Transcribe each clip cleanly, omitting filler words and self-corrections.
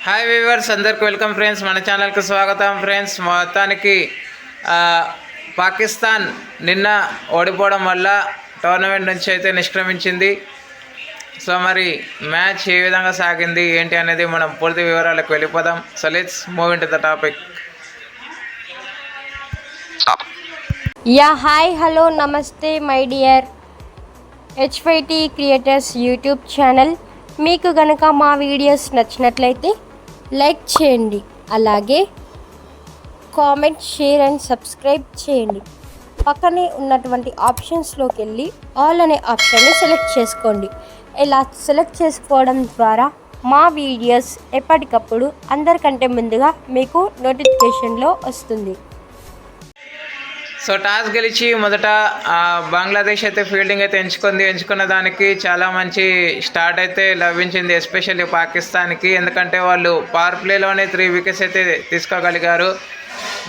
Hi viewers, అందరికి welcome friends. మన ఛానల్కి స్వాగతం ఫ్రెండ్స్. మొత్తానికి పాకిస్తాన్ నిన్న ఓడిపోవడం వల్ల టోర్నమెంట్ నుంచి అయితే నిష్క్రమించింది. సో మరి మ్యాచ్ ఏ విధంగా సాగింది ఏంటి అనేది మనం పూర్తి వివరాలకు వెళ్ళిపోదాం. So let's move into the topic. Hi hello నమస్తే my dear H5T creators YouTube channel. మీకు గనక మా వీడియోస్ నచ్చినట్లయితే లైక్ చేయండి, అలాగే కామెంట్, షేర్ అండ్ సబ్స్క్రైబ్ చేయండి. పక్కనే ఉన్నటువంటి ఆప్షన్స్లోకి వెళ్ళి ఆల్ అనే ఆప్షన్ని సెలెక్ట్ చేసుకోండి. ఇలా సెలెక్ట్ చేసుకోవడం ద్వారా మా వీడియోస్ ఎప్పటికప్పుడు అందరికంటే ముందుగా మీకు నోటిఫికేషన్లో వస్తుంది. సో టాస్ గెలిచి మొదట బంగ్లాదేశ్ అయితే ఫీల్డింగ్ అయితే ఎంచుకున్న దానికి చాలా మంచి స్టార్ట్ అయితే లభించింది, ఎస్పెషల్లీ పాకిస్తాన్కి. ఎందుకంటే వాళ్ళు పవర్ ప్లేలోనే 3 వికెట్స్ అయితే తీసుకోగలిగారు.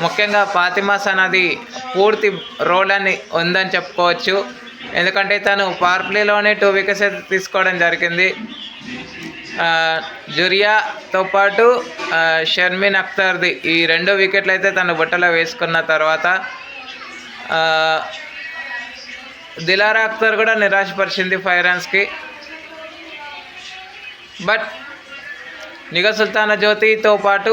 ముఖ్యంగా ఫాతిమా సనాది పూర్తి రోల్ అని ఉందని చెప్పుకోవచ్చు. ఎందుకంటే తను పవర్ ప్లేలోనే 2 వికెట్స్ అయితే తీసుకోవడం జరిగింది. జురియాతో పాటు షర్మిన్ అఖ్తర్ది ఈ 2 వికెట్లు అయితే తను బుట్టలో వేసుకున్న తర్వాత దిలారా అఖ్తర్ కూడా నిరాశపరిచింది 5 రన్స్కి. బట్ నిఘా సుల్తానా జ్యోతితో పాటు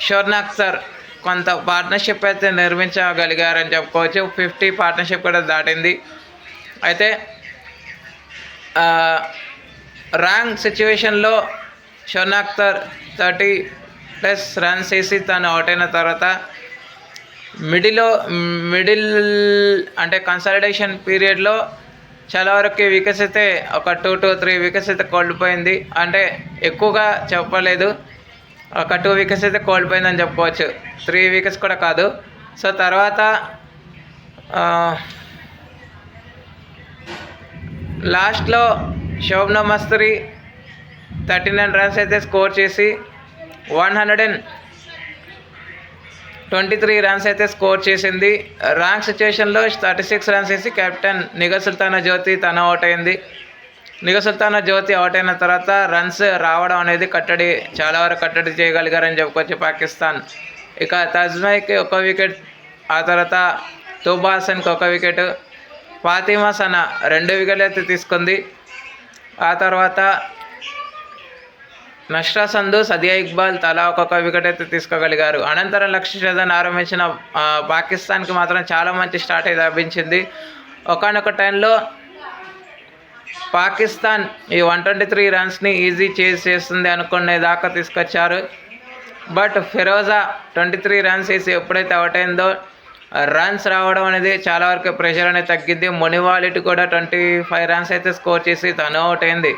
షర్మిన్ అఖ్తర్ కొంత పార్ట్నర్షిప్ అయితే నిర్మించగలిగారని చెప్పుకోవచ్చు. 50 పార్ట్నర్షిప్ కూడా దాటింది. అయితే ర్యాంక్ సిచ్యువేషన్లో షర్మిన్ అఖ్తర్ 30+ రన్స్ వేసి తను అవుట్ అయిన తర్వాత మిడిల్ అంటే కన్సాలిడేషన్ పీరియడ్లో చాలా వరకు వికెట్స్ అయితే ఒక 2 to 3 వికెట్స్ అయితే కోల్పోయింది. అంటే ఎక్కువగా చెప్పలేదు, ఒక 2 వికెట్స్ అయితే కోల్పోయిందని చెప్పుకోవచ్చు, 3 వికెట్స్ కూడా కాదు. సో తర్వాత లాస్ట్లో శోభనా మస్తరి 39 రన్స్ అయితే స్కోర్ చేసి 123 రన్స్ అయితే స్కోర్ చేసింది. ర్యాంక్ సిచ్యువేషన్లో 36 రన్స్ వేసి కెప్టెన్ నిఘా సుల్తానా జ్యోతి తను అవుట్ అయింది. నిఘా సుల్తానా జ్యోతి అవుట్ అయిన తర్వాత రన్స్ రావడం అనేది చాలా వరకు కట్టడి చేయగలిగారని చెప్పుకోవచ్చు పాకిస్తాన్. ఇక తజ్మైకి 1 వికెట్, ఆ తర్వాత తూబా హసన్కి 1 వికెట్, ఫాతిమా సనా 2 వికెట్లు అయితే తీసుకుంది. ఆ తర్వాత నష్రా సంధు, సదియా ఇక్బాల్ తలా 1 వికెట్ అయితే తీసుకోగలిగారు. అనంతరం లక్ష్య సేథన్ ఆరంభించిన పాకిస్తాన్కి మాత్రం చాలా మంచి స్టార్ట్ అయితే లభించింది. ఒకానొక టైంలో పాకిస్తాన్ ఈ 123 రన్స్ని ఈజీ చేస్తుంది అనుకునే దాకా తీసుకొచ్చారు. బట్ ఫిరోజా 23 రన్స్ వేసి ఎప్పుడైతే అవుట్ అయిందో రన్స్ రావడం అనేది చాలా వరకు ప్రెషర్ అనేది తగ్గింది. మునివాలిట్ కూడా 25 రన్స్ అయితే స్కోర్ చేసి తను అవుట్ అయింది.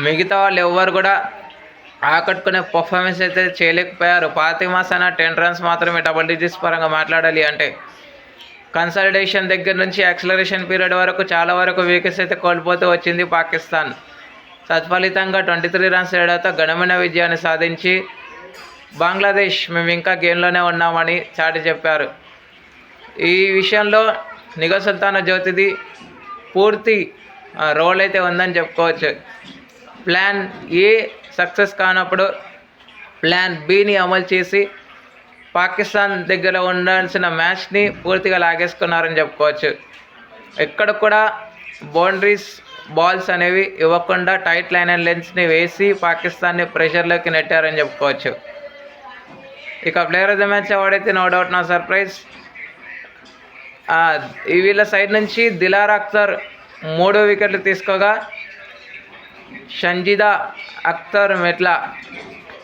మిగతా వాళ్ళు ఎవ్వరు కూడా ఆకట్టుకునే పర్ఫార్మెన్స్ అయితే చేయలేకపోయారు. ఫాతిమా సనా 10 రన్స్ మాత్రమే డబుల్ డిజిట్స్ పరంగా మాట్లాడాలి అంటే. కన్సాలిడేషన్ దగ్గర నుంచి యాక్సిలరేషన్ పీరియడ్ వరకు చాలా వరకు వికెట్స్ అయితే కోల్పోతూ వచ్చింది పాకిస్తాన్. తత్ఫలితంగా 23 రన్స్ తేడాతో ఘనమైన విజయాన్ని సాధించి బంగ్లాదేశ్ మేము ఇంకా గేమ్లోనే ఉన్నామని చాటి చెప్పారు. ఈ విషయంలో నిఘా సుల్తానా జ్యోతిది పూర్తి రోల్ అయితే ఉందని చెప్పుకోవచ్చు. ప్లాన్ ఏ సక్సెస్ కానప్పుడు ప్లాన్ బిని అమలు చేసి పాకిస్తాన్ దగ్గర ఉండాల్సిన మ్యాచ్ని పూర్తిగా లాగేసుకున్నారని చెప్పుకోవచ్చు. ఎక్కడ కూడా బౌండరీస్ బాల్స్ అనేవి ఇవ్వకుండా టైట్ లైన్ అండ్ లెన్స్ని వేసి పాకిస్తాన్ని ప్రెషర్లోకి నెట్టారని చెప్పుకోవచ్చు. ఇక player of the match award అయితే నో డౌట్ నా సర్ప్రైజ్. వీళ్ళ సైడ్ నుంచి దిలారా అఖ్తర్ 3 వికెట్లు తీసుకోగా షంజిదా అఖ్తర్ మెట్లా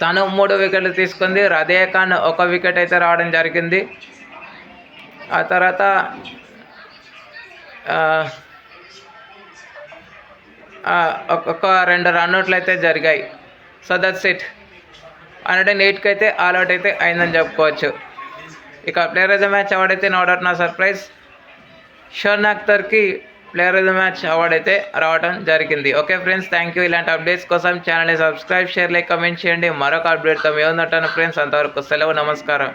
తను 3 వికెట్లు తీసుకుంది. రదియా ఖాన్ 1 వికెట్ అయితే రావడం జరిగింది. ఆ తర్వాత ఒక 2 రన్అట్లు అయితే జరిగాయి. So that's it. 108కి అయితే ఆల్అౌట్ అయితే అయిందని చెప్పుకోవచ్చు. ఇక player of the match award అయితే నో డౌట్ నా సర్ప్రైజ్. షర్మిన్ అఖ్తర్కి player of the match award అయితే రావడం జరిగింది. Okay friends, thank you. ఇలాంటి అప్డేట్స్ కోసం ఛానల్ని సబ్స్క్రైబ్, షేర్, లైక్, కమెంట్ చేయండి. మరొక అప్డేట్తో మేము ఉంటాను ఫ్రెండ్స్. అంతవరకు సెలవు, నమస్కారం.